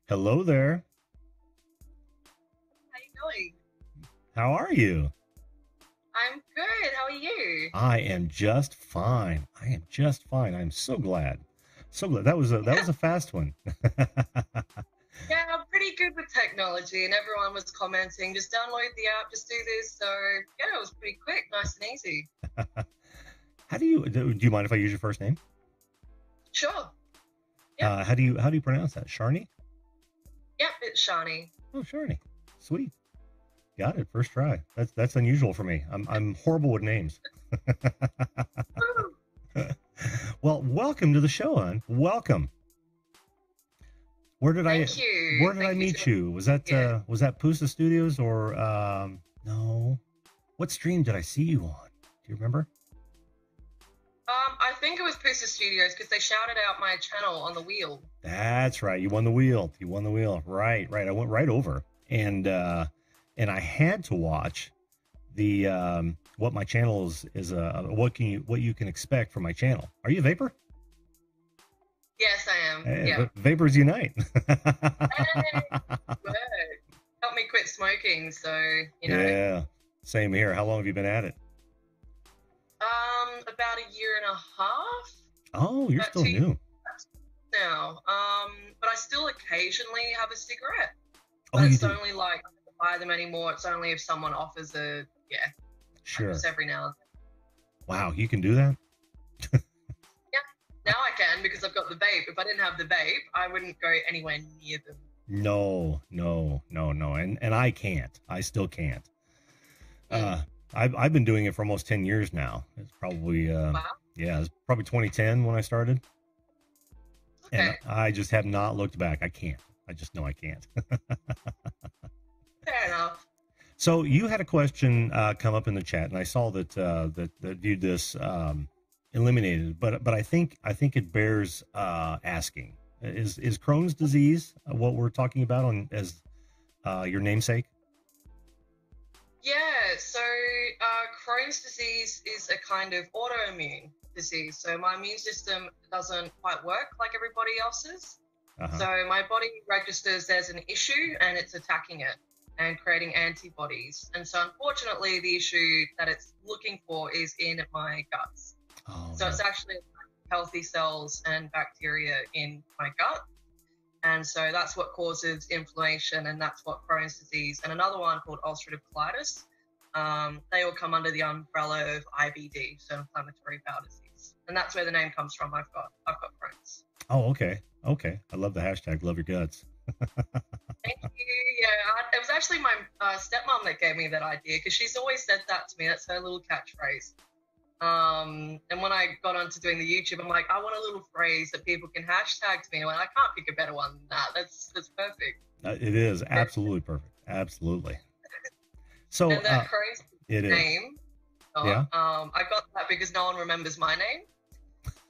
Hello there. How you doing? How are you? I'm good. How are you? I am just fine. I am just fine. I'm so glad. So glad. That was a fast one. Yeah, I'm pretty good with technology, and everyone was commenting, just download the app, just do this. So, yeah, it was pretty quick, nice and easy. Do you mind if I use your first name? Sure. Yep. How do you pronounce that? Sharnii? Yep, it's Sharnii. Oh, Sharnii. Sweet. Got it. First try. That's unusual for me. I'm horrible with names. Woo. Well, welcome to the show, hon. Welcome. Where did Thank you. where did I Thank you meet so you? Was that Pusa Studios or no? What stream did I see you on? Do you remember? I think it was Pusa Studios because they shouted out my channel on the wheel. That's right. You won the wheel. You won the wheel. Right, right. I went right over and I had to watch the what my channel is what you can expect from my channel. Are you a vapor? Yes, I am. Hey, Yeah. vapors unite. Hey, good. Helped me quit smoking, so Yeah, same here. How long have you been at it? About a year and a half. Oh, you're About still 2 years new. now. But I still occasionally have a cigarette. Oh, But you it's do? only like I don't buy them anymore. It's only if someone offers Sure. just every now and Wow, you can do that? then. Yeah. Now I can because I've got the vape. If I didn't have the vape, I wouldn't go anywhere near them. No, no, no, no. And I can't. I still can't. Mm. I've been doing it for almost 10 years now. It's probably Wow. yeah, it's probably 2010 when I started. And Okay. I just have not looked back. I can't. I just know I can't. Fair enough. So you had a question come up in the chat, and I saw that viewed this eliminated, but I think it bears asking. Is Crohn's disease what we're talking about on as your namesake? Yeah. So Crohn's disease is a kind of autoimmune disease. So my immune system doesn't quite work like everybody else's. Uh-huh. So my body registers there's an issue and it's attacking it and creating antibodies. And so unfortunately, the issue that it's looking for is in my guts. Oh, So no. it's actually healthy cells and bacteria in my gut. And so that's what causes inflammation, and that's what Crohn's disease and another one called ulcerative colitis. They all come under the umbrella of IBD, so inflammatory bowel disease. And that's where the name comes from. I've got Crohn's. Oh, okay. Okay. I love the hashtag love your guts. Thank you. Yeah, it was actually my stepmom that gave me that idea because she's always said that to me. That's her little catchphrase. And when I got onto doing the YouTube, I'm like, I want a little phrase that people can hashtag to me. And I can't pick a better one than that. That's perfect. It is absolutely perfect. Absolutely. So And that Crohn's it is. name, Yeah. I got that because no one remembers my name.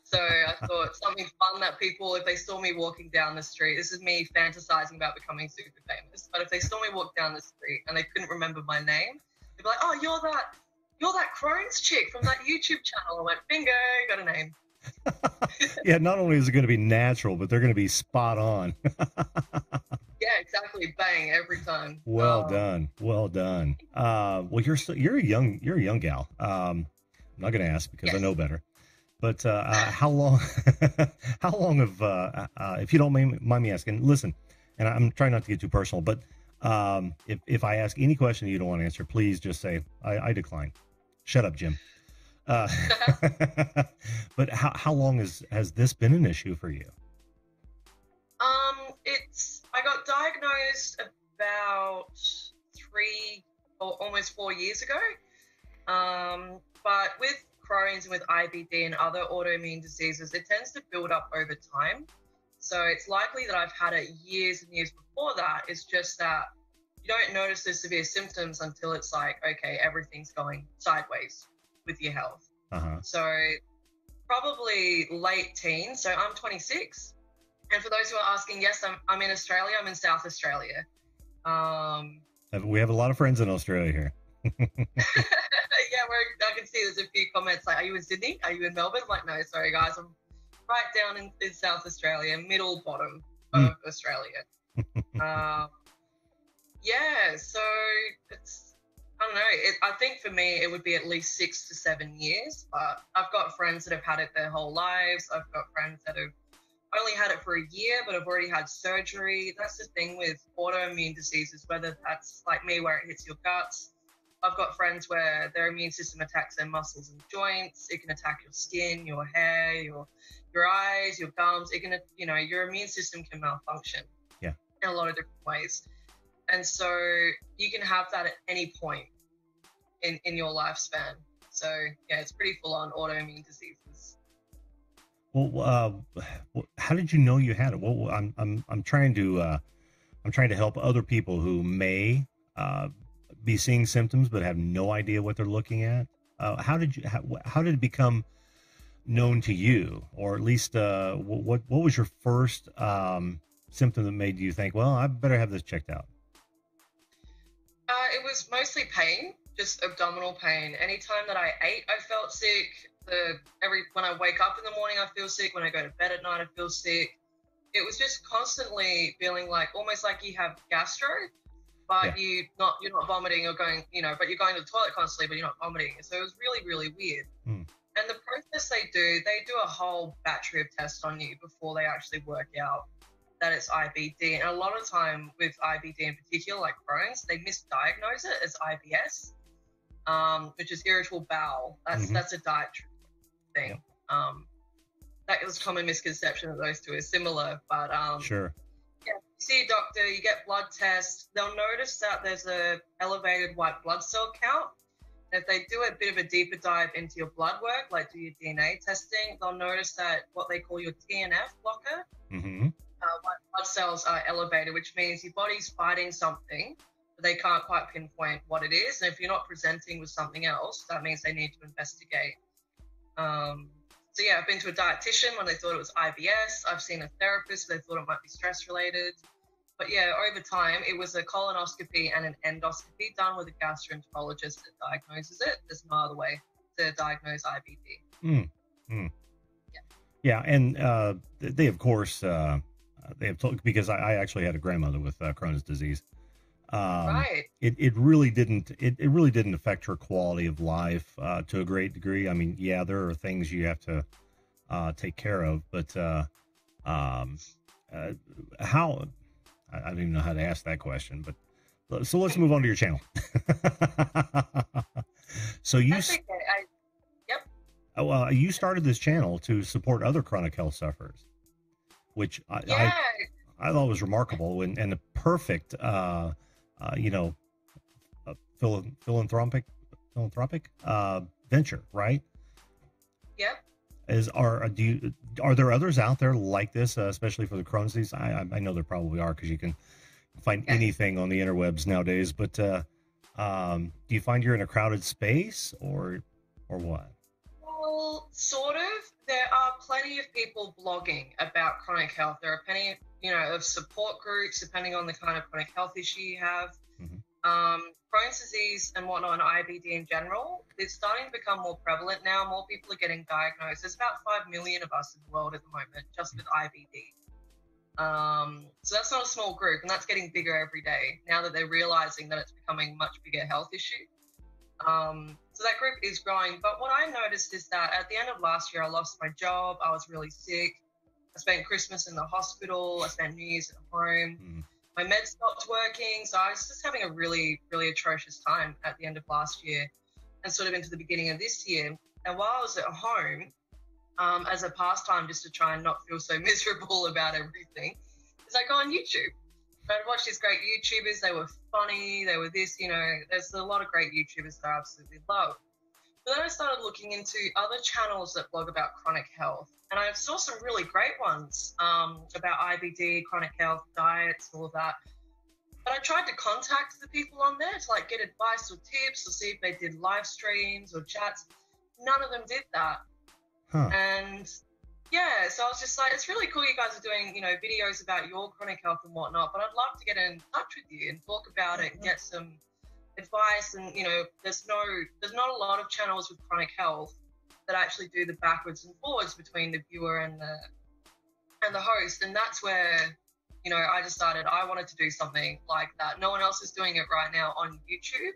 So I thought something fun that people, if they saw me walking down the street, this is me fantasizing about becoming super famous, but if they saw me walk down the street and they couldn't remember my name, they'd be like, oh, you're that Crohn's chick from that YouTube channel. I went, bingo, got a name. Yeah, not only is it going to be natural, but they're going to be spot on. Yeah, exactly. Bang, every time. Well done. Well done. Well, you're a young gal. I'm not going to ask because I Yes. know better. But how long have if you don't mind me asking, listen, and I'm trying not to get too personal, but if I ask any question you don't want to answer, please just say I decline. Shut up, Jim. But how long has this been an issue for you? I got diagnosed about 3 or almost 4 years ago. But with Crohn's and with IBD and other autoimmune diseases, it tends to build up over time. So it's likely that I've had it years and years before that. It's just that you don't notice the severe symptoms until it's like, okay, everything's going sideways with your health. Uh-huh. So probably late teens. So I'm 26. And for those who are asking, yes, I'm in Australia. I'm in South Australia. We have a lot of friends in Australia here. Yeah, I can see there's a few comments like, are you in Sydney? Are you in Melbourne? I'm like, no, sorry, guys. I'm right down in South Australia, middle bottom of Australia. Um, yeah, so it's, I don't know. I think for me, it would be at least 6 to 7 years. But I've got friends that have had it their whole lives. I've got friends that have only had it for a year, but have already had surgery. That's the thing with autoimmune diseases, whether that's like me, where it hits your guts. I've got friends where their immune system attacks their muscles and joints. It can attack your skin, your hair, your eyes, your gums. It can, your immune system can malfunction. Yeah. In a lot of different ways. And so you can have that at any point in your lifespan. So yeah, it's pretty full on autoimmune diseases. Well, how did you know you had it? Well, I'm trying to help other people who may be seeing symptoms but have no idea what they're looking at. How did it become known to you, or at least what was your first symptom that made you think, well, I better have this checked out? It was mostly pain, just abdominal pain. Anytime that I ate, I felt sick. When I wake up in the morning, I feel sick. When I go to bed at night, I feel sick. It was just constantly feeling like almost like you have gastro, but you're not vomiting or going, but you're going to the toilet constantly, but you're not vomiting. So it was really, really weird. And the process they do a whole battery of tests on you before they actually work out that it's IBD. And a lot of time with IBD in particular, like Crohn's, they misdiagnose it as IBS, which is irritable bowel. That's a dietary thing. That is a common misconception that those two are similar. But sure. Yeah, you see a doctor, you get blood tests. They'll notice that there's a elevated white blood cell count. If they do a bit of a deeper dive into your blood work, like do your DNA testing, they'll notice that what they call your TNF blocker, white blood cells are elevated, which means your body's fighting something, but they can't quite pinpoint what it is. And if you're not presenting with something else, that means they need to investigate. So yeah, I've been to a dietitian when they thought it was IBS. I've seen a therapist, they thought it might be stress related. But yeah, over time, it was a colonoscopy and an endoscopy done with a gastroenterologist that diagnoses it. There's no other way to diagnose IBD. Yeah, and they, of course, they have told, because I actually had a grandmother with Crohn's disease. Right. It really didn't affect her quality of life to a great degree. I mean, yeah, there are things you have to take care of, but how? I don't even know how to ask that question, but so let's move on to your channel. So you, you started this channel to support other chronic health sufferers, which I thought was remarkable and a perfect, philanthropic venture, right? Yep. Are there others out there like this, especially for the Crohn's disease? I know there probably are, because you can find anything on the interwebs nowadays. But do you find you're in a crowded space, or what? Well, sort of. There are plenty of people blogging about chronic health. There are plenty, of support groups depending on the kind of chronic health issue you have. Crohn's disease and whatnot, and IBD in general, it's starting to become more prevalent now. More people are getting diagnosed. There's about 5 million of us in the world at the moment just with IBD. So that's not a small group, and that's getting bigger every day now that they're realizing that it's becoming a much bigger health issue. So that group is growing. But what I noticed is that at the end of last year, I lost my job. I was really sick. I spent Christmas in the hospital. I spent New Year's at home. My meds stopped working. So I was just having a really, really atrocious time at the end of last year and sort of into the beginning of this year. And while I was at home, as a pastime, just to try and not feel so miserable about everything, is I go on YouTube. I'd watch these great YouTubers. They were funny. They were this, there's a lot of great YouTubers that I absolutely love. But then I started looking into other channels that blog about chronic health. And I saw some really great ones about IBD, chronic health, diets, all of that. But I tried to contact the people on there to get advice or tips or see if they did live streams or chats. None of them did that. And yeah, so I was just like, it's really cool you guys are doing, videos about your chronic health and whatnot, but I'd love to get in touch with you and talk about it and get some advice. And, there's not a lot of channels with chronic health that actually do the backwards and forwards between the viewer and the host. And that's where I decided I wanted to do something like that. No one else is doing it right now on YouTube,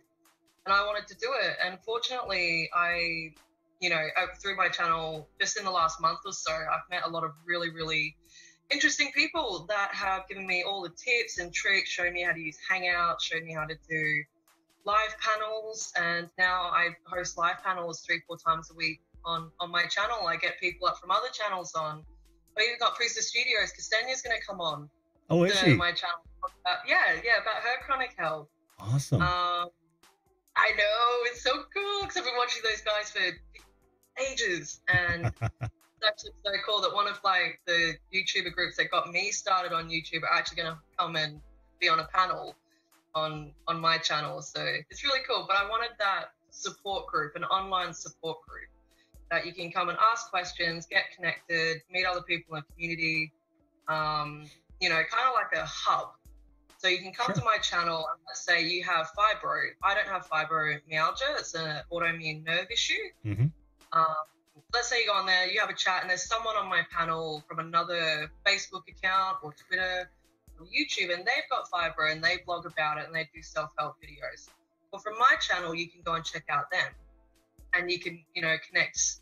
and I wanted to do it. And fortunately, through my channel, just in the last month or so, I've met a lot of really, really interesting people that have given me all the tips and tricks, showing me how to use Hangouts, showing me how to do live panels. And now I host live panels 3-4 times a week on my channel. I get people up from other channels on. I even got Priestess Studios. Ksenia's going to come on my channel. About her chronic health. Awesome. I know, it's so cool because I've been watching those guys for ages, and it's actually so cool that one of the YouTuber groups that got me started on YouTube are actually going to come and be on a panel on my channel. So it's really cool. But I wanted that support group, an online support group that you can come and ask questions, get connected, meet other people in the community, kind of like a hub. So you can come to my channel and let's say you have fibro. I don't have fibromyalgia. It's an autoimmune nerve issue. Mm-hmm. Let's say you go on there, you have a chat, and there's someone on my panel from another Facebook account or Twitter or YouTube, and they've got fibro and they blog about it and they do self-help videos. Well, from my channel, you can go and check out them, and you can, connect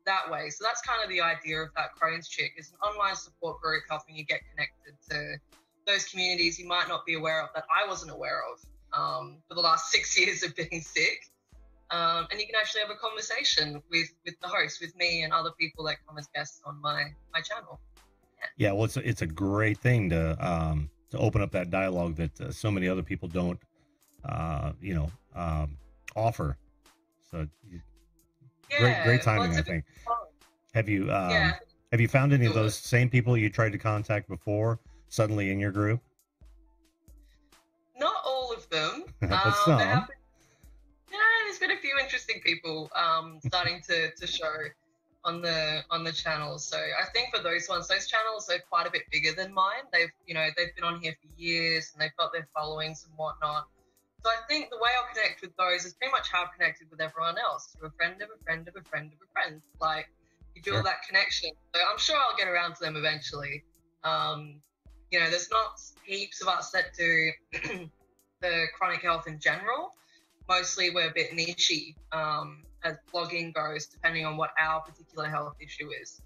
that way. So that's kind of the idea of that Crohn's Chick, is an online support group helping you get connected to those communities you might not be aware of, that I wasn't aware of for the last 6 years of being sick. And you can actually have a conversation with the host, with me and other people that come as guests on my channel. Yeah, well, it's a great thing to open up that dialogue that so many other people don't, offer. So great timing, I think. Have you found any of those same people you tried to contact before suddenly in your group? Not all of them. But some. There's been a few interesting people starting to show on the channel. So I think for those ones, those channels are quite a bit bigger than mine. They've been on here for years and they've got their followings and whatnot. So I think the way I'll connect with those is pretty much how I've connected with everyone else, through a friend of a friend of a friend of a friend. Like, you build that connection. So I'm sure I'll get around to them eventually. There's not heaps of us that do the chronic health in general. Mostly we're a bit nichey as blogging goes, depending on what our particular health issue is.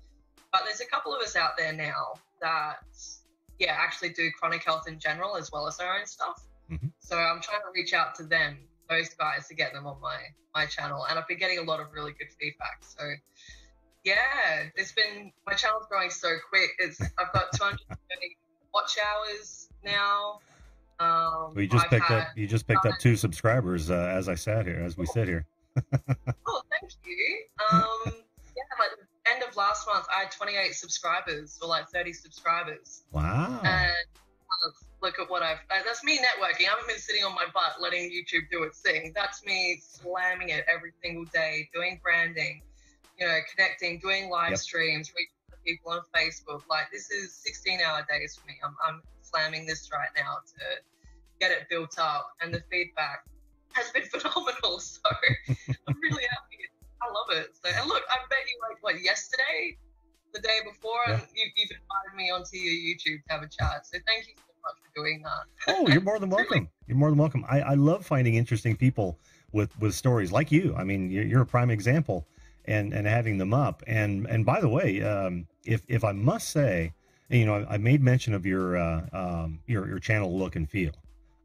But there's a couple of us out there now that, actually do chronic health in general as well as their own stuff. Mm-hmm. So I'm trying to reach out to them, those guys, to get them on my channel. And I've been getting a lot of really good feedback. So, my channel's growing so quick. I've got 230 watch hours now. Well, you just picked up 2 subscribers as we sit here. Oh, thank you. Like the end of last month, I had 28 subscribers, or like 30 subscribers. Wow. And look at what that's me networking. I haven't been sitting on my butt letting YouTube do its thing. That's me slamming it every single day, doing branding, connecting, doing live streams, reaching out to people on Facebook. Like, this is 16-hour days for me. I'm slamming this right now to get it built up, and the feedback has been phenomenal. So I'm really happy. I love it. So, and look, I bet you yesterday, the day before, and you've invited me onto your YouTube to have a chat. So thank you so much for doing that. Oh, you're more than welcome. You're more than welcome. I love finding interesting people with stories like you. I mean, you're a prime example, and having them up. And by the way, if I must say, I made mention of your channel look and feel.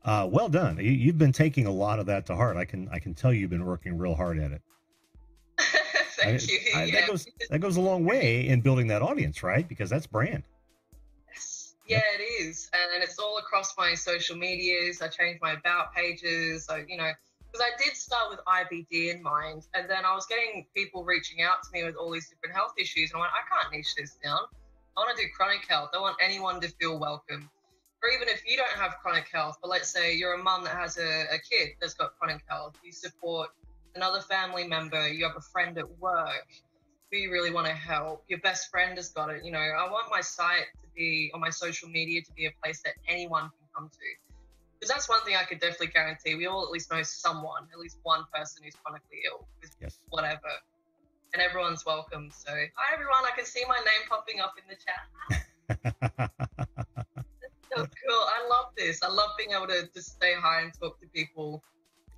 Well done. You've been taking a lot of that to heart. I can tell you've been working real hard at it. Thank you. That goes a long way in building that audience, right? Because that's brand. Yes. Yeah, it is. And it's all across my social medias. I changed my about pages. So, because I did start with IBD in mind, and then I was getting people reaching out to me with all these different health issues. And I went, I can't niche this down. I want to do chronic health. I want anyone to feel welcome. Or even if you don't have chronic health, but let's say you're a mum that has a kid that's got chronic health, you support another family member, you have a friend at work who you really want to help, your best friend has got it. I want my site to be, or my social media to be, a place that anyone can come to. Because that's one thing I could definitely guarantee. We all at least know someone, at least one person who's chronically ill with whatever. And everyone's welcome. So, hi everyone, I can see my name popping up in the chat. so cool. I love this. I love being able to just stay high and talk to people.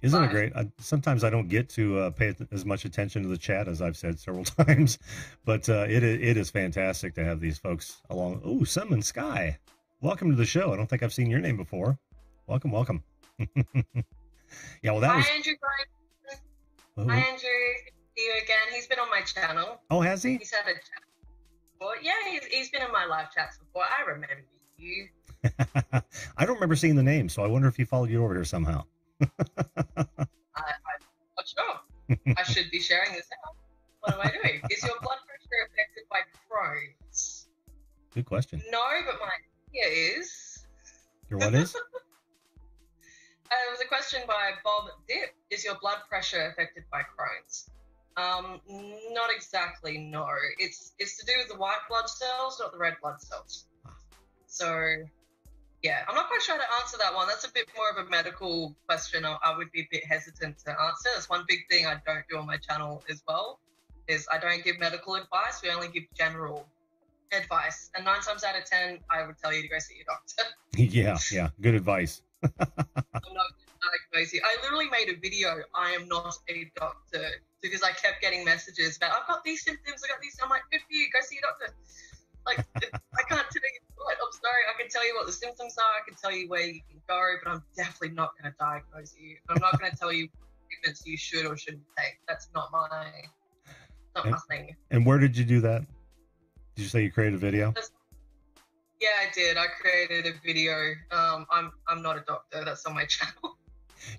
Isn't it great? Sometimes I don't get to pay as much attention to the chat as I've said several times, but it is fantastic to have these folks along. Oh, Summon Sky, welcome to the show. I don't think I've seen your name before. Welcome, welcome. Yeah, well, Hi, Andrew. Hi, Andrew. Good to see you again. He's been on my channel. Oh, has he? He's had a chat before. Yeah, he's been in my live chats before. I remember you. I don't remember seeing the name, so I wonder if he followed you over here somehow. I'm not sure. I should be sharing this out. What am I doing? Is your blood pressure affected by Crohn's? Good question. No, but my idea is. Your what is? There was a question by Bob Dip. Is your blood pressure affected by Crohn's? Not exactly, no. It's to do with the white blood cells, not the red blood cells. So, yeah, I'm not quite sure how to answer that one. That's a bit more of a medical question. I would be a bit hesitant to answer. That's one big thing I don't do on my channel as well, is I don't give medical advice. We only give general advice. And 9 times out of 10, I would tell you to go see your doctor. Yeah, good advice. I'm not going to diagnose you. I literally made a video, I am not a doctor, because I kept getting messages about, I've got these symptoms, I got these. I'm like, good for you, go see your doctor. Like, I can't tell you what. I'm sorry, I can tell you what the symptoms are, I can tell you where you can go, but I'm definitely not going to diagnose you. I'm not going to tell you what treatments you should or shouldn't take. That's not my thing. And where did you do that? Did you say you created a video? Yeah, I did. I created a video. I'm not a doctor. That's on my channel.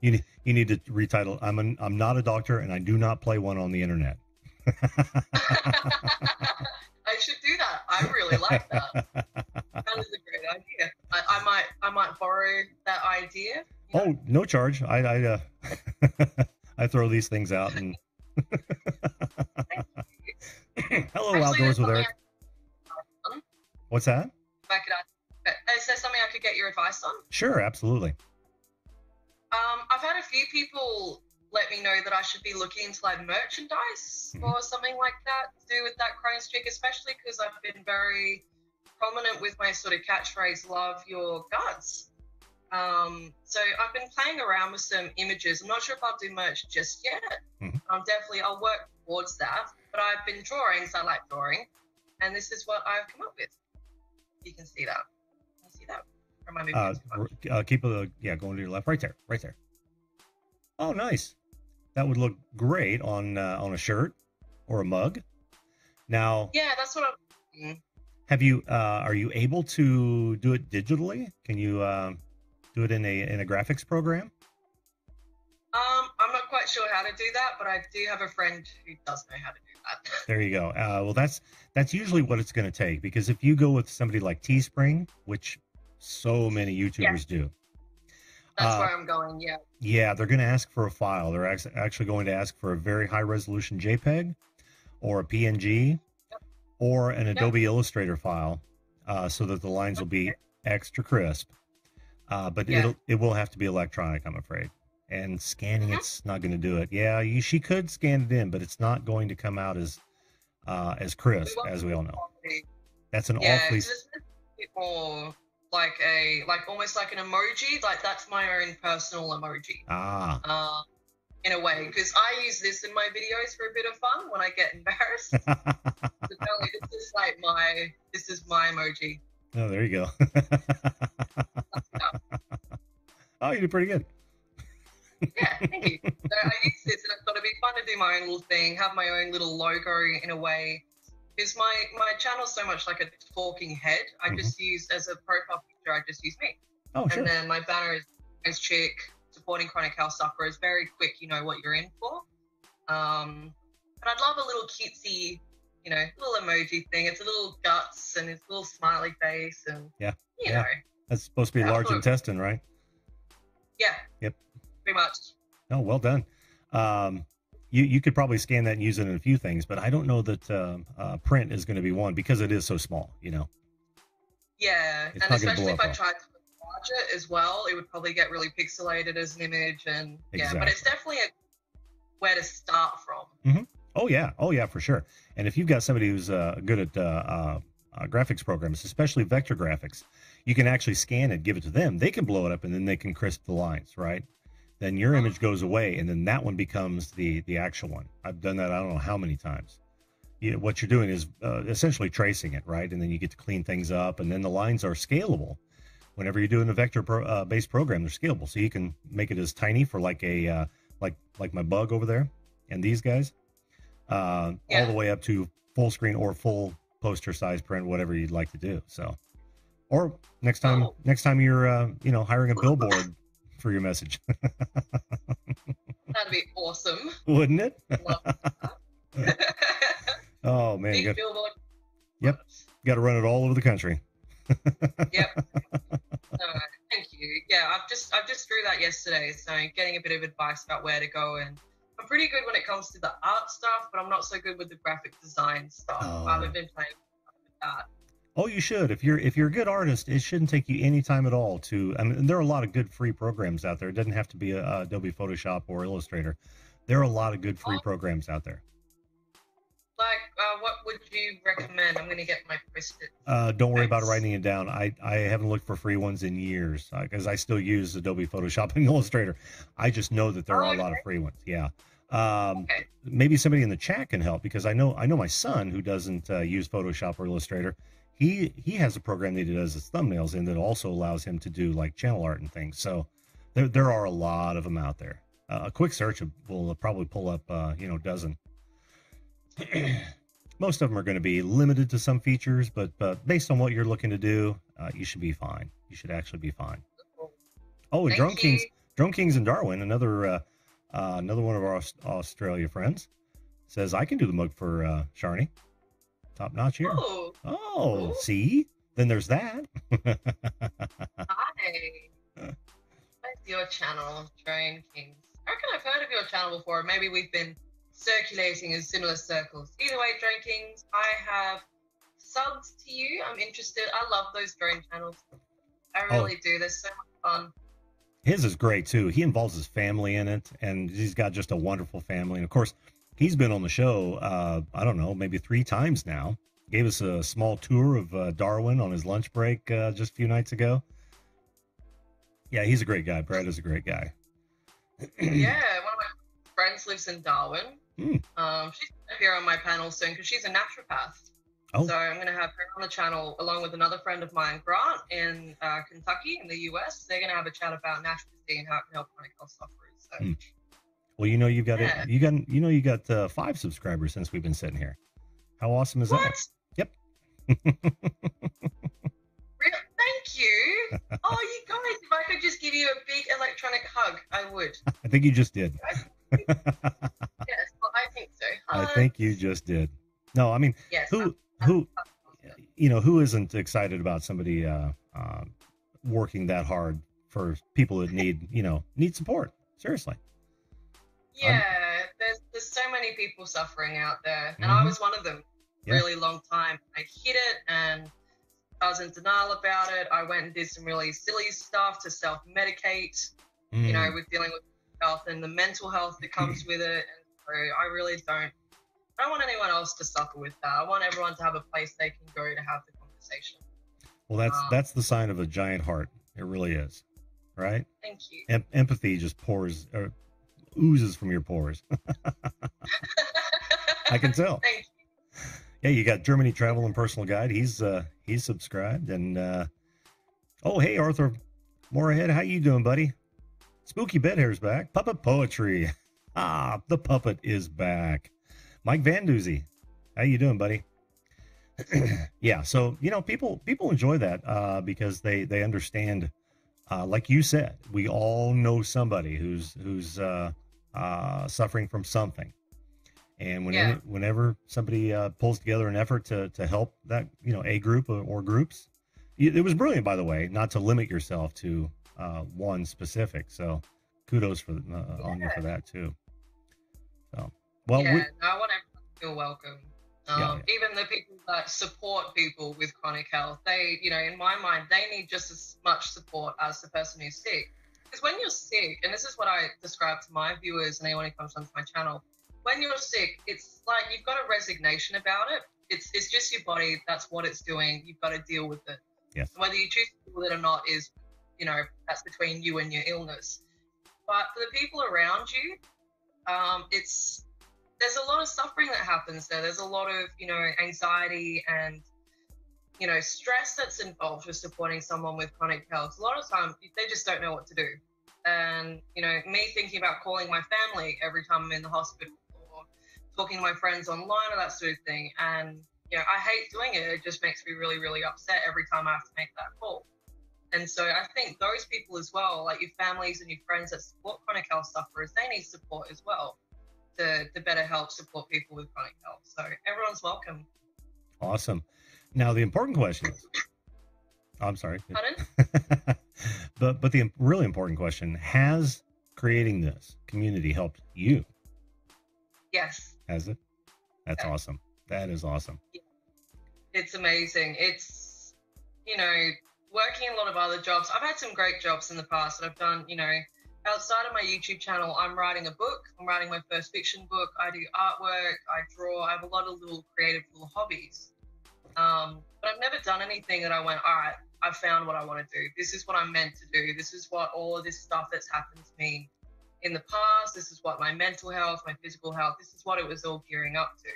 You need to retitle. I'm not a doctor, and I do not play one on the internet. I should do that. I really like that. That is a great idea. I might borrow that idea. Oh, no charge. I throw these things out and. Hello, actually, Outdoors with Eric. What's that? Is there something I could get your advice on? Sure, absolutely. I've had a few people let me know that I should be looking into like merchandise or something like that to do with that Crohn's streak, especially because I've been very prominent with my sort of catchphrase, love your guts. So I've been playing around with some images. I'm not sure if I'll do merch just yet. I'll work towards that. But I've been drawing, so I like drawing. And this is what I've come up with. You can see that. Can you see that? Or am I moving keep going to your left. Right there. Oh, nice. That would look great on a shirt or a mug. Now, yeah, that's what I'm thinking. Have you are you able to do it digitally? Can you do it in a graphics program? I'm not quite sure how to do that, but I do have a friend who does know how to do that. There you go. Well, that's usually what it's going to take, because if you go with somebody like Teespring, which so many YouTubers do. That's where I'm going, yeah. Yeah, they're going to ask for a file. They're actually going to ask for a very high-resolution JPEG or a PNG or an Adobe Illustrator file so that the lines will be extra crisp. But it will have to be electronic, I'm afraid. And scanning it's not going to do it. Yeah, she could scan it in, but it's not going to come out as crisp, as we all know. That's an awfully... more like almost like an emoji. Like that's my own personal emoji. In a way, because I use this in my videos for a bit of fun when I get embarrassed. So apparently this is my emoji. Oh, there you go. Oh, you did pretty good. Yeah, thank you. So I use this, and I thought it'd be fun to do my own little thing, have my own little logo in a way. Because my channel's so much like a talking head. I just use, as a profile picture, I just use me. Oh, sure. And then my banner is chick, supporting chronic health sufferers. Very quick, you know what you're in for. But I'd love a little cutesy, little emoji thing. It's a little guts and it's a little smiley face, and you know. That's supposed to be large intestine, right? Yeah. Yep. Pretty much. Oh, well done. You could probably scan that and use it in a few things, but I don't know that print is going to be one, because it is so small, Yeah, it's and especially if I tried to enlarge it as well, it would probably get really pixelated as an image, and but it's definitely where to start from. Oh yeah, for sure. And if you've got somebody who's good at graphics programs, especially vector graphics, you can actually scan it, give it to them. They can blow it up, and then they can crisp the lines, right? Then your image goes away, and then that one becomes the actual one. I've done that I don't know how many times. What you're doing is essentially tracing it, right? And then you get to clean things up, and then the lines are scalable. Whenever you're doing a vector-based program, they're scalable, so you can make it as tiny for like a like my bug over there, and these guys, all the way up to full screen or full poster size print, whatever you'd like to do. So, or next time you're hiring a billboard for your message. That'd be awesome. Wouldn't it? Love that. Oh man, Big billboard. Yep, got to run it all over the country. Yep. Thank you. Yeah, I've just drew that yesterday, so getting a bit of advice about where to go. And I'm pretty good when it comes to the art stuff, but I'm not so good with the graphic design stuff. I've been playing with that. Oh, you should. If you're a good artist, it shouldn't take you any time at all to. I mean, there are a lot of good free programs out there. It doesn't have to be a Adobe Photoshop or Illustrator. There are a lot of good free programs out there. Like, what would you recommend? I'm going to get my post-it. Don't worry about writing it down. I haven't looked for free ones in years because I still use Adobe Photoshop and Illustrator. I just know that there are a lot of free ones. Yeah. Maybe somebody in the chat can help, because I know my son, who doesn't use Photoshop or Illustrator. He has a program that he does his thumbnails in that also allows him to do like channel art and things. So there are a lot of them out there. A quick search will probably pull up a dozen. Most of them are going to be limited to some features, but based on what you're looking to do, you should be fine. You should actually be fine. Oh, and Drone Kings in Darwin, another one of our Australia friends, says I can do the mug for Sharnii. Top notch here. Oh, see? Then there's that. Hi. Where's your channel, Drone Kings? I reckon I've heard of your channel before. Maybe we've been circulating in similar circles. Either way, Drone Kings, I have subs to you. I'm interested. I love those drone channels. I really do. They're so much fun. His is great too. He involves his family in it, and he's got just a wonderful family. And of course, he's been on the show, I don't know, maybe 3 times now. Gave us a small tour of Darwin on his lunch break just a few nights ago. Yeah, he's a great guy. Brad is a great guy. Yeah, one of my friends lives in Darwin. She's going to appear on my panel soon because she's a naturopath. So I'm going to have her on the channel along with another friend of mine, Grant, in Kentucky in the US. They're going to have a chat about naturopathy and how it can help chronic health sufferers. So. Well, you've got you got 5 subscribers since we've been sitting here. How awesome is that? Yep. Thank you. Oh, you guys, if I could just give you a big electronic hug, I would. I think you just did. Yes, well, I think so. I think you just did. No, I mean, yes, who isn't excited about somebody working that hard for people that need support? Seriously. Yeah, there's so many people suffering out there, and I was one of them. Really long time. I hid it, and I was in denial about it. I went and did some really silly stuff to self-medicate, with dealing with health and the mental health that comes with it. And so I really don't want anyone else to suffer with that. I want everyone to have a place they can go to have the conversation. Well, that's the sign of a giant heart. It really is, right? Thank you. Empathy just oozes from your pores. I can tell. Thank you. Yeah, you got Germany Travel and Personal Guide. He's subscribed, and hey, Arthur Moorhead, how you doing, buddy? Spooky Bedhair's back. Puppet Poetry. The puppet is back. Mike Van Doozy, how you doing, buddy? Yeah, so people enjoy that because they understand. Like you said, we all know somebody who's suffering from something. And whenever somebody pulls together an effort to help that, a group or groups, it was brilliant, by the way, not to limit yourself to one specific. So kudos on you for that too. So, well, I want everyone to feel welcome. Even the people that support people with chronic health, they, in my mind, they need just as much support as the person who's sick. Because when you're sick, and this is what I describe to my viewers and anyone who comes onto my channel, when you're sick, it's like you've got a resignation about it. It's just your body. That's what it's doing. You've got to deal with it. Yes. Whether you choose to deal with it or not is, that's between you and your illness. But for the people around you, there's a lot of suffering that happens there. There's a lot of, anxiety and, stress that's involved with supporting someone with chronic health. A lot of times they just don't know what to do. And, me thinking about calling my family every time I'm in the hospital or talking to my friends online or that sort of thing. And, I hate doing it. It just makes me really, really upset every time I have to make that call. And so I think those people as well, like your families and your friends that support chronic health sufferers, they need support as well to better help support people with chronic health. So everyone's welcome. Awesome. Now, the important question is, I'm sorry. Pardon? but the really important question, has creating this community helped you? Yes. Has it? That's awesome. That is awesome. It's amazing. It's, working a lot of other jobs. I've had some great jobs in the past that I've done, outside of my YouTube channel. I'm writing a book. I'm writing my first fiction book. I do artwork. I draw. I have a lot of little creative little hobbies. But I've never done anything that I went, all right, I found what I want to do. This is what I'm meant to do. This is what all of this stuff that's happened to me in the past. This is what my mental health, my physical health, this is what it was all gearing up to.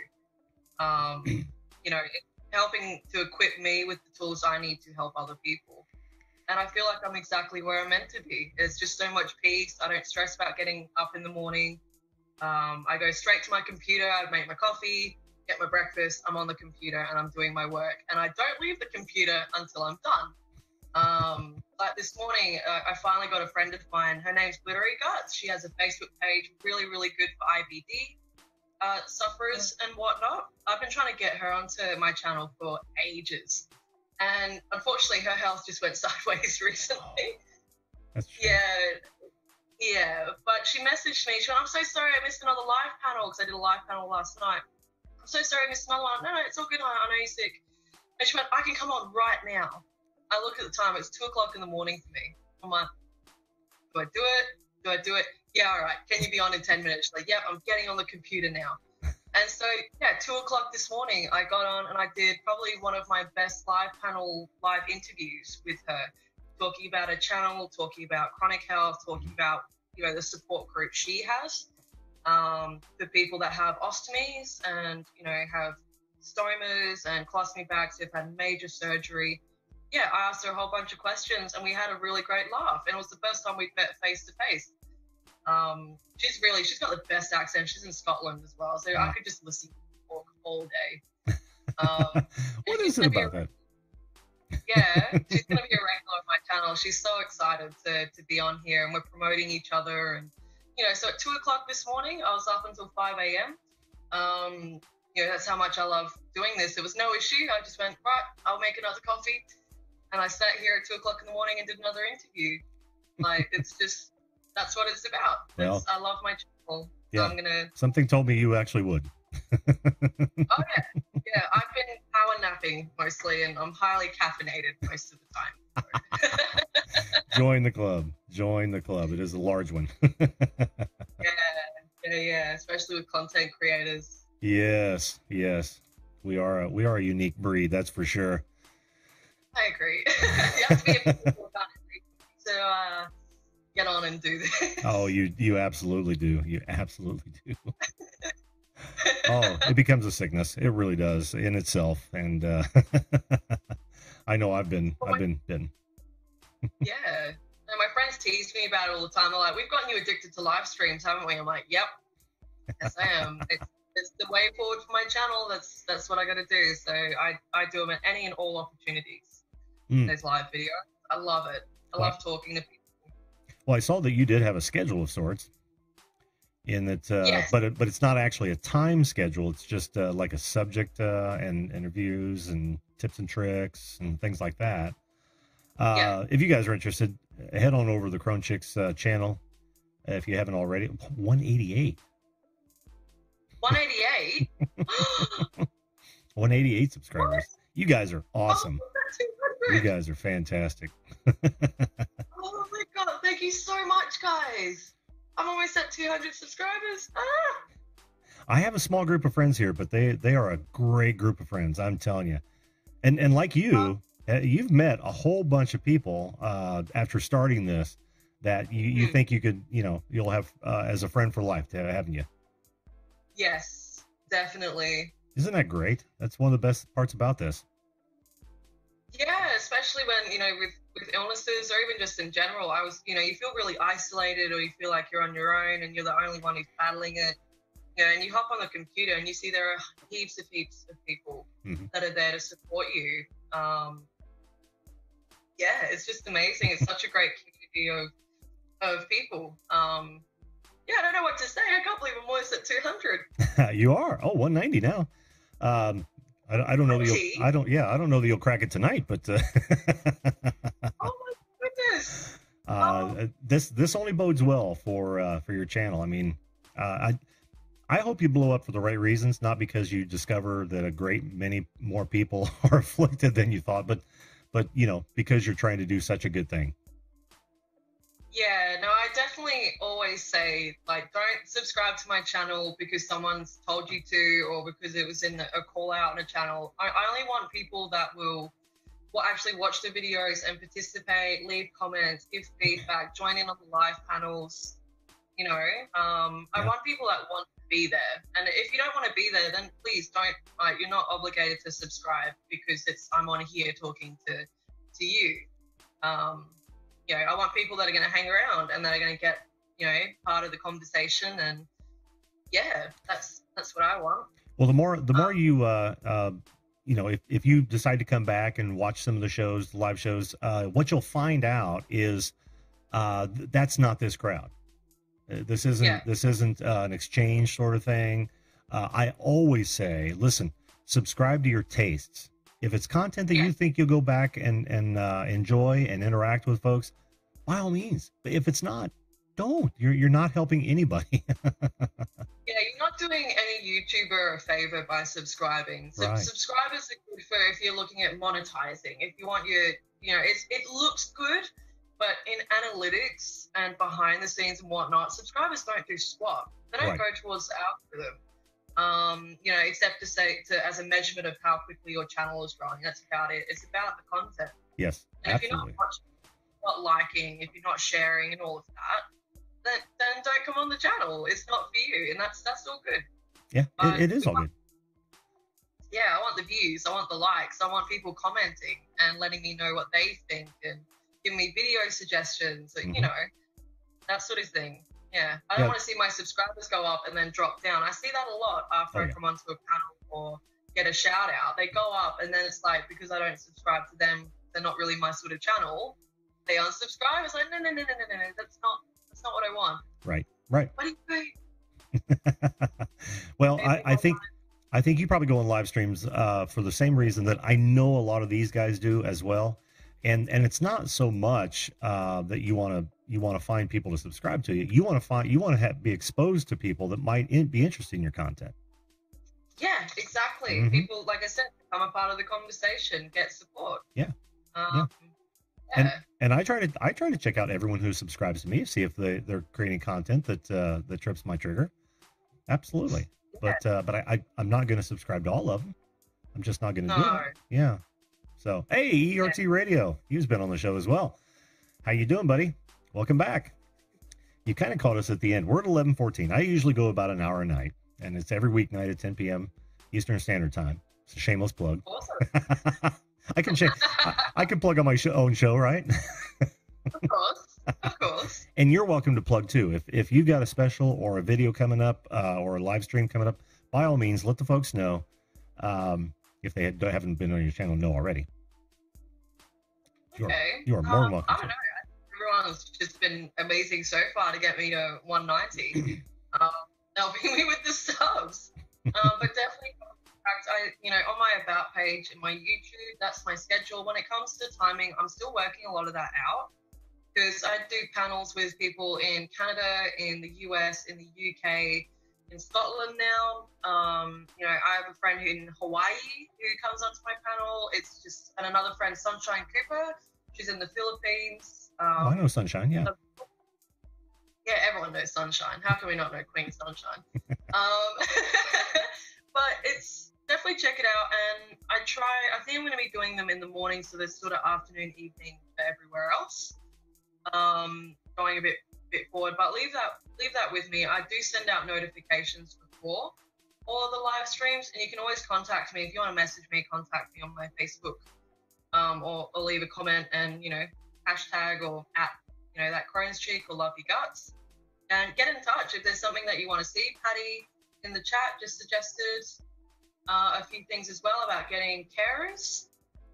Helping to equip me with the tools I need to help other people. And I feel like I'm exactly where I'm meant to be. There's just so much peace. I don't stress about getting up in the morning. I go straight to my computer. I make my coffee, get my breakfast. I'm on the computer and I'm doing my work. And I don't leave the computer until I'm done. Like this morning, I finally got a friend of mine. Her name's Glittery Guts. She has a Facebook page, really, really good for IBD sufferers and whatnot. I've been trying to get her onto my channel for ages. And unfortunately, her health just went sideways recently. That's true. Yeah. But she messaged me. She went, I'm so sorry I missed another live panel because I did a live panel last night. I'm so sorry I missed another one. No, it's all good. I know you're sick. And she went, I can come on right now. I look at the time. It's 2 o'clock in the morning for me. I'm like, do I do it? Yeah, all right. Can you be on in 10 minutes? She's like, yep, I'm getting on the computer now. And so, 2 o'clock this morning, I got on and I did probably one of my best live interviews with her, talking about her channel, talking about chronic health, talking about, the support group she has for people that have ostomies and, have stomas and colostomy bags who've had major surgery. Yeah, I asked her a whole bunch of questions and we had a really great laugh. And it was the first time we'd met face to face. She's got the best accent. She's in Scotland as well. So I could just listen to her talk all day. What is it about that? Yeah, she's going to be a regular on my channel. She's so excited to be on here and we're promoting each other. And, so at 2 o'clock this morning, I was up until 5 a.m. That's how much I love doing this. There was no issue. I just went, right, I'll make another coffee. And I sat here at 2 o'clock in the morning and did another interview. Like, it's just, that's what it's about. Well, I love my channel. So yeah, I'm going to... Something told me you actually would. Oh, yeah. Yeah, I've been power napping mostly, and I'm highly caffeinated most of the time. Join the club. Join the club. It is a large one. Yeah. Especially with content creators. Yes. We are a unique breed, that's for sure. I agree. You have to be a people to get on and do this. Oh, you absolutely do. You absolutely do. Oh, it becomes a sickness. It really does in itself. And I know I've been bitten. Yeah. And my friends tease me about it all the time. They're like, we've gotten you addicted to live streams, haven't we? I'm like, yep. Yes, I am. It's the way forward for my channel. That's what I got to do. So I do them at any and all opportunities. Those live videos. I love it. I love talking to people. Well, I saw that you did have a schedule of sorts. In that, yes. but it's not actually a time schedule. It's just like a subject and interviews and tips and tricks and things like that. If you guys are interested, head on over to the Crohn Chicks channel if you haven't already. 188. 188. 188 subscribers. What? You guys are awesome. Oh, you guys are fantastic. Oh my god! Thank you so much, guys. I'm almost at 200 subscribers. I have a small group of friends here, but they are a great group of friends. I'm telling you. And like you, You've met a whole bunch of people after starting this that you think you could, you'll have as a friend for life, haven't you? Yes, definitely. Isn't that great? That's one of the best parts about this. Yeah, especially when, with illnesses or even just in general, you feel really isolated, or you feel like you're on your own and you're the only one who's battling it. And you hop on the computer and you see there are heaps of people that are there to support you. Yeah, it's just amazing. It's such a great community of people. Yeah, I don't know what to say. I can't believe I'm almost at 200. You are. Oh, 190 now. I don't know that I don't know that you'll crack it tonight, but oh my goodness. This only bodes well for your channel. I mean, I hope you blow up for the right reasons, not because you discover that a great many more people are afflicted than you thought, but because you're trying to do such a good thing. Yeah, no, I definitely always say, like, don't subscribe to my channel because someone's told you to, or because it was in a call out on a channel. I only want people that will actually watch the videos and participate, leave comments, give feedback, join in on the live panels. I want people that want to be there. And if you don't want to be there, then please don't. You're not obligated to subscribe because I'm on here talking to you. I want people that are going to hang around and that are going to get, part of the conversation. And yeah, that's what I want. Well, the more you, if you decide to come back and watch some of the live shows, what you'll find out is that's not this crowd. This isn't an exchange sort of thing. I always say, listen, subscribe to your tastes. If it's content that you think you'll go back and enjoy and interact with folks, by all means. But if it's not, don't. You're not helping anybody. Yeah, you're not doing any YouTuber a favor by subscribing. Right. Subscribers are good for if you're looking at monetizing. If you want it looks good, but in analytics and behind the scenes and whatnot, subscribers don't do squat. They don't go towards the algorithm. Except as a measurement of how quickly your channel is growing. That's about it. It's about the content. Yes, and absolutely. If you're not watching, not liking, if you're not sharing and all of that, then don't come on the channel. It's not for you, and that's all good. Yeah, it is all good. Yeah, I want the views, I want the likes, I want people commenting and letting me know what they think and giving me video suggestions, that sort of thing. Yeah, I don't want to see my subscribers go up and then drop down. I see that a lot after I come onto a panel or get a shout out. They go up and then it's like, because I don't subscribe to them, they're not really my sort of channel. They unsubscribe. It's like, no, that's not what I want. Right. What do you think? Well, I think you probably go on live streams for the same reason that I know a lot of these guys do as well. And it's not so much that you want to find people to subscribe to you. You want to be exposed to people that might be interested in your content. Yeah, exactly. People, like I said, become a part of the conversation, get support. Yeah. And I try to check out everyone who subscribes to me, see if they're creating content that trips my trigger. Absolutely. Yeah. But I'm not going to subscribe to all of them. I'm just not going to do it. Yeah. So, hey, ERT Radio, he's been on the show as well. How you doing, buddy? Welcome back. You kind of caught us at the end. We're at 11:14. I usually go about an hour a night, and it's every weeknight at 10 p.m. Eastern Standard Time. It's a shameless plug. Awesome. I can plug on my own show, right? Of course. And you're welcome to plug too. If you've got a special or a video coming up or a live stream coming up, by all means, let the folks know. If they haven't been on your channel, know already. You are more than welcome. I don't know. Everyone's just been amazing so far to get me to 190. Helping me with the subs. But definitely, on my about page in my YouTube, that's my schedule. When it comes to timing, I'm still working a lot of that out because I do panels with people in Canada, in the US, in the UK, in Scotland now. I have a friend in Hawaii who comes onto my panel. It's just, and another friend, Sunshine Cooper. She's in the Philippines. I know Sunshine, yeah. Yeah, everyone knows Sunshine. How can we not know Queen Sunshine? But it's definitely check it out. And I think I'm going to be doing them in the morning, so there's sort of afternoon, evening for everywhere else. Going a bit forward, but leave that with me. I do send out notifications before all the live streams, and you can always contact me if you want to message me. Contact me on my Facebook, or leave a comment and hashtag or at that Crohn's cheek or love your guts, and get in touch if there's something that you want to see. Patty in the chat just suggested a few things as well about getting carers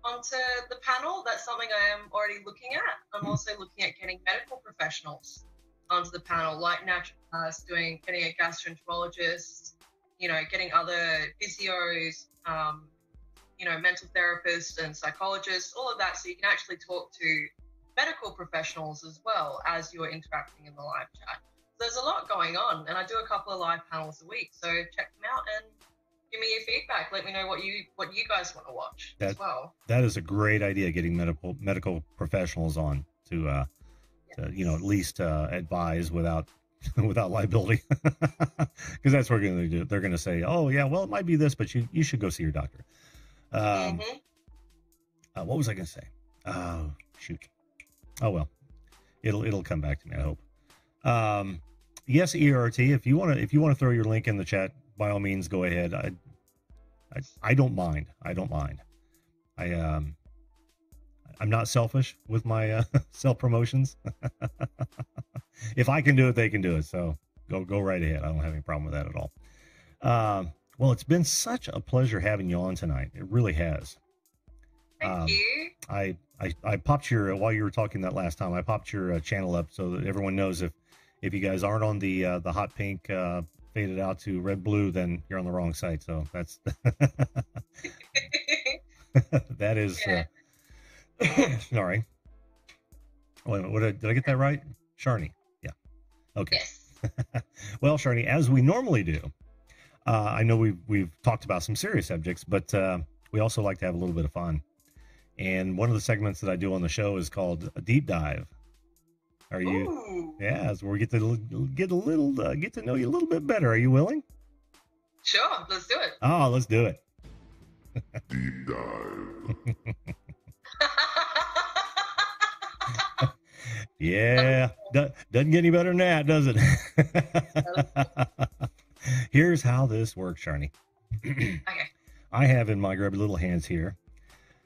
onto the panel. That's something I am already looking at. I'm also looking at getting medical professionals onto the panel, like naturopaths, getting a gastroenterologist, getting other physios, mental therapists and psychologists, all of that, so you can actually talk to medical professionals as well as you're interacting in the live chat. So there's a lot going on, and I do a couple of live panels a week, so check them out and give me your feedback. Let me know what you guys want to watch as well. That is a great idea, getting medical professionals on to yes. At least advise without liability, because that's what they're going to do. They're going to say, oh yeah, well, it might be this, but you should go see your doctor. What was I going to say? Oh shoot. Oh well, it'll come back to me, I hope. Yes, ERT, if you want to throw your link in the chat, by all means, go ahead. I don't mind. I'm not selfish with my self promotions. If I can do it, they can do it. So go right ahead. I don't have any problem with that at all. Well, it's been such a pleasure having you on tonight. It really has. Thank you. I popped your, while you were talking that last time, I popped your channel up so that everyone knows if you guys aren't on the hot pink faded out to red blue, then you're on the wrong site. So that's that is sorry. Wait a minute, did I get that right? Sharnii. Yeah. Okay. Yes. Well, Sharnii, as we normally do, I know we've talked about some serious subjects, but we also like to have a little bit of fun. And one of the segments that I do on the show is called a deep dive. Are you? Ooh. Yeah, it's where we get to know you a little bit better. Are you willing? Sure, let's do it. Oh, let's do it. Deep dive. Yeah, doesn't get any better than that, does it? Here's how this works, Sharnii. Okay. I have in my grubby little hands here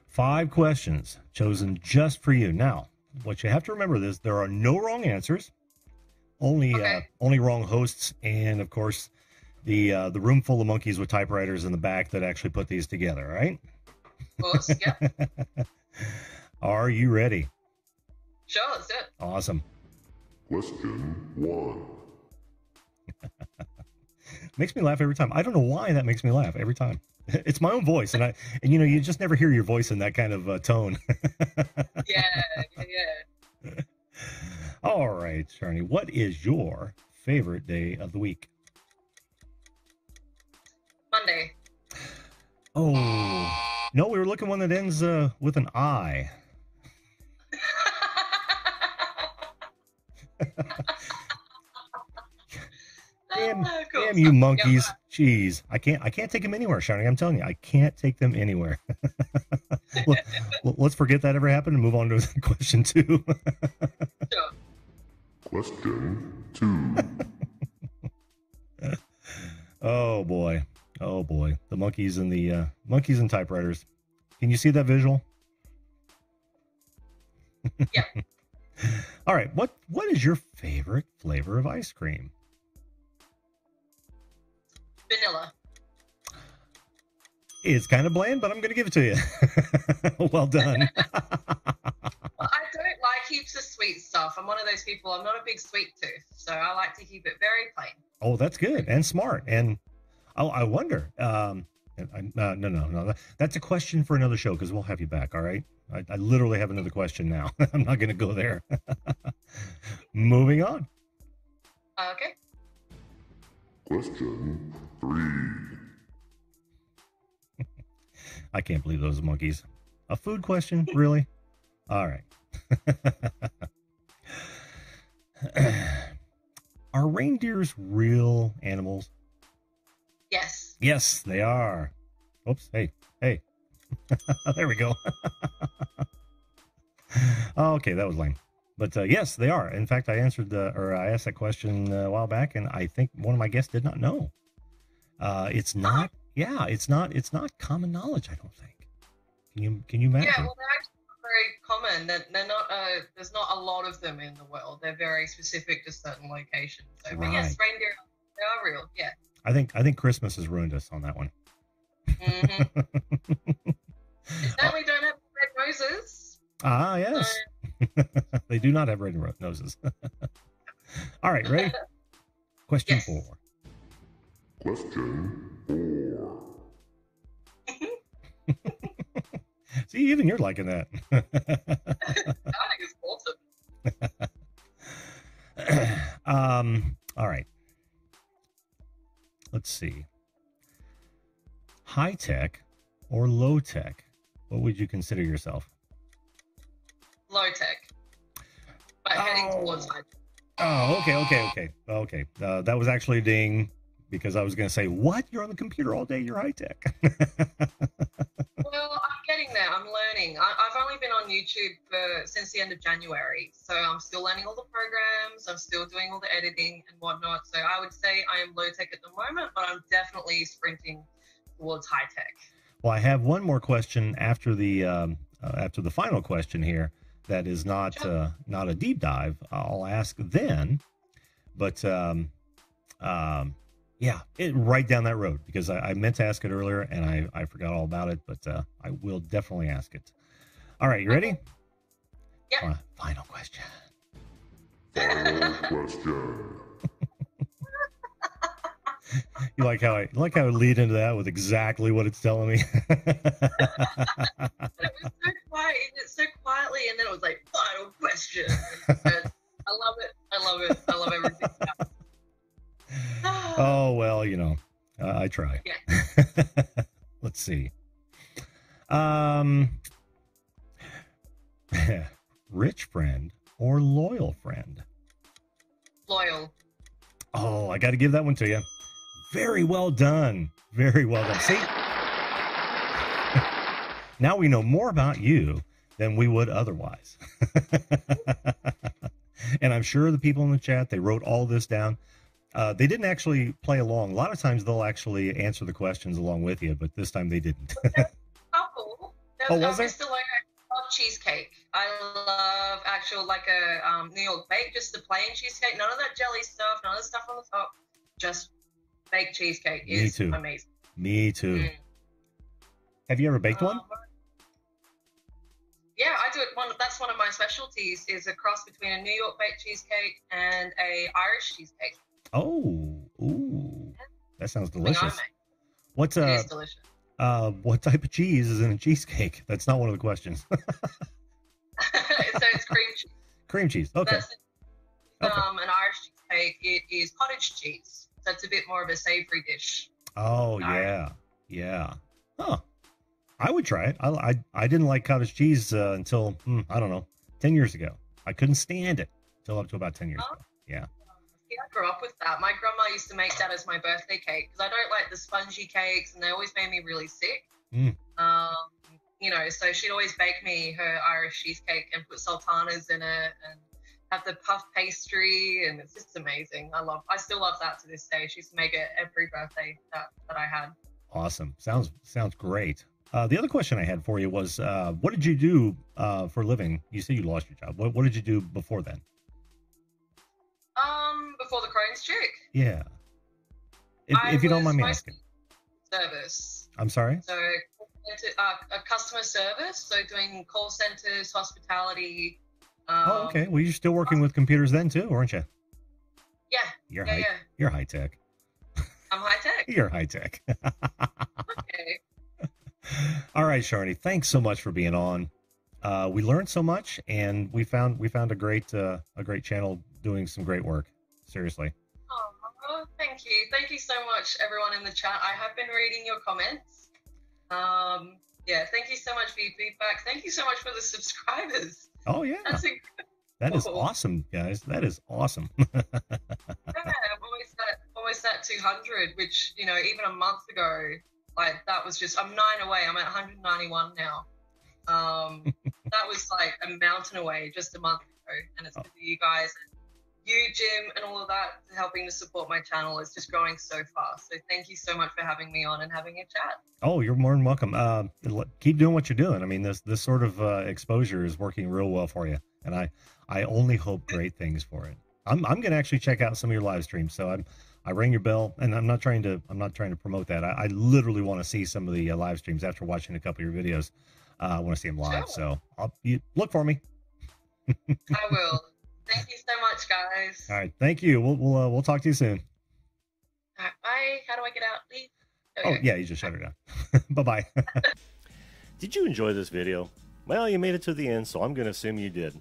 5 questions chosen just for you. Now, what you have to remember is there are no wrong answers, only wrong hosts, and of course the room full of monkeys with typewriters in the back that actually put these together, right? Of course, yeah. Are you ready? Sure, let's do it. Awesome. Question 1. Makes me laugh every time. I don't know why that makes me laugh every time. It's my own voice, and you just never hear your voice in that kind of tone. Yeah. All right, Sharnii, what is your favorite day of the week? Monday. Oh, no, we were looking one that ends with an I. Damn you monkeys. Jeez, I can't take them anywhere, Sharnii. I'm telling you, I can't take them anywhere. Let's forget that ever happened and move on to question 2. Sure. Question 2. Oh boy. The monkeys and typewriters. Can you see that visual? Yeah. All right. What is your favorite flavor of ice cream? Vanilla. It's kind of bland, but I'm going to give it to you. Well done. Well, I don't like heaps of sweet stuff. I'm one of those people. I'm not a big sweet tooth, so I like to keep it very plain. Oh, that's good and smart. And I wonder. No. That's a question for another show because we'll have you back. All right. I literally have another question now. I'm not going to go there. Moving on. Okay. Question 3. I can't believe those monkeys. A food question? Really? All right. Are reindeers real animals? Yes. Yes, they are. Oops. Hey. There we go. Okay, that was lame. But yes, they are. In fact, I answered I asked that question a while back, and I think one of my guests did not know. It's not. Yeah, it's not common knowledge, I don't think. Can you imagine? Yeah, well, they're actually not very common. They're not. There's not a lot of them in the world. They're very specific to certain locations. So, but yes, reindeer, they are real. Yeah. I think Christmas has ruined us on that one. Mm-hmm. They certainly don't have red noses. Ah, yes. So... They do not have red noses. All right, ready? Question 4. Question 4. See, even you're liking that. I think it's awesome. All right. Let's see. High tech or low tech? What would you consider yourself? Low tech, but heading towards high tech. Oh, okay. That was actually a ding because I was going to say, what? You're on the computer all day? You're high tech. Well, I'm getting there. I'm learning. I've only been on YouTube since the end of January, so I'm still learning all the programs. I'm still doing all the editing and whatnot. So I would say I am low tech at the moment, but I'm definitely sprinting towards high tech. Well, I have one more question after the final question here. That is not a deep dive. I'll ask then, but right down that road because I meant to ask it earlier and I forgot all about it, but I will definitely ask it. All right, you ready? Yeah. Final question. Final question. You like how I lead into that with exactly what it's telling me. It was so quiet. It's so quietly, and then it was like final question. I love it. I love everything. Oh well, I try. Yeah. Let's see. Rich friend or loyal friend? Loyal. Oh, I got to give that one to you. Very well done. Very well done. See? Now we know more about you than we would otherwise. And I'm sure the people in the chat, they wrote all this down. They didn't actually play along. A lot of times they'll actually answer the questions along with you, but this time they didn't. Oh, was there? Mr. Logo, I love cheesecake. I love actual New York bake, just the plain cheesecake. None of that jelly stuff, none of the stuff on the top. Just baked cheesecake is amazing. Me too. Mm. Have you ever baked one? Yeah, I do it. That's one of my specialties. Is a cross between a New York baked cheesecake and a Irish cheesecake. Oh, ooh, that sounds delicious. It is delicious. What type of cheese is in a cheesecake? That's not one of the questions. So it's cream cheese. Cream cheese. Okay. An Irish cheesecake, it is cottage cheese. So it's a bit more of a savory dish. Oh, yeah. Huh. I would try it. I didn't like cottage cheese until, I don't know, 10 years ago. I couldn't stand it until up to about 10 years ago. Yeah. See, I grew up with that. My grandma used to make that as my birthday cake because I don't like the spongy cakes and they always made me really sick. So she'd always bake me her Irish cheesecake and put sultanas in it and have the puff pastry, and it's just amazing. I still love that to this day. She used to make it every birthday that I had. Awesome. Sounds great. The other question I had for you was, what did you do for a living? You said you lost your job. What did you do before then? Before the Crohn's chick? Yeah. If you don't mind me asking. Service. I'm sorry? So a customer service, so doing call centers, hospitality. Okay. Well, you're still working with computers then too, aren't you? Yeah. You're high tech. I'm high tech. You're high tech. Okay. All right, Sharnii. Thanks so much for being on. We learned so much, and we found a great channel doing some great work. Seriously. Oh, thank you. Thank you so much, everyone in the chat. I have been reading your comments. Thank you so much for your feedback. Thank you so much for the subscribers. Oh yeah. That is awesome, guys. That is awesome. Yeah, I'm almost at 200, which, even a month ago, Like that was just, I'm 9 away. I'm at 191 now. That was like a mountain away just a month ago, and it's because of you guys and you, Jim, and all of that helping to support my channel. It's just growing so fast. So thank you so much for having me on and having a chat. Oh, you're more than welcome. Keep doing what you're doing. I mean, this sort of exposure is working real well for you, and I only hope great things for it. I'm gonna actually check out some of your live streams. So I rang your bell, and I'm not trying to promote that. I literally want to see some of the live streams after watching a couple of your videos. I want to see them live. Sure. So you look for me. I will. Thank you so much, guys. All right, thank you. We'll talk to you soon. All right, bye. How do I get out, please? Oh yeah, you just shut her down. Bye bye. Did you enjoy this video? Well, you made it to the end, so I'm going to assume you did.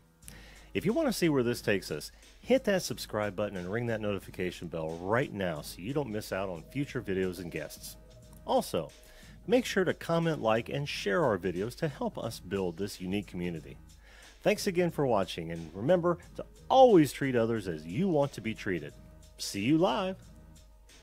If you want to see where this takes us, hit that subscribe button and ring that notification bell right now so you don't miss out on future videos and guests. Also, make sure to comment, like, and share our videos to help us build this unique community. Thanks again for watching, and remember to always treat others as you want to be treated. See you live!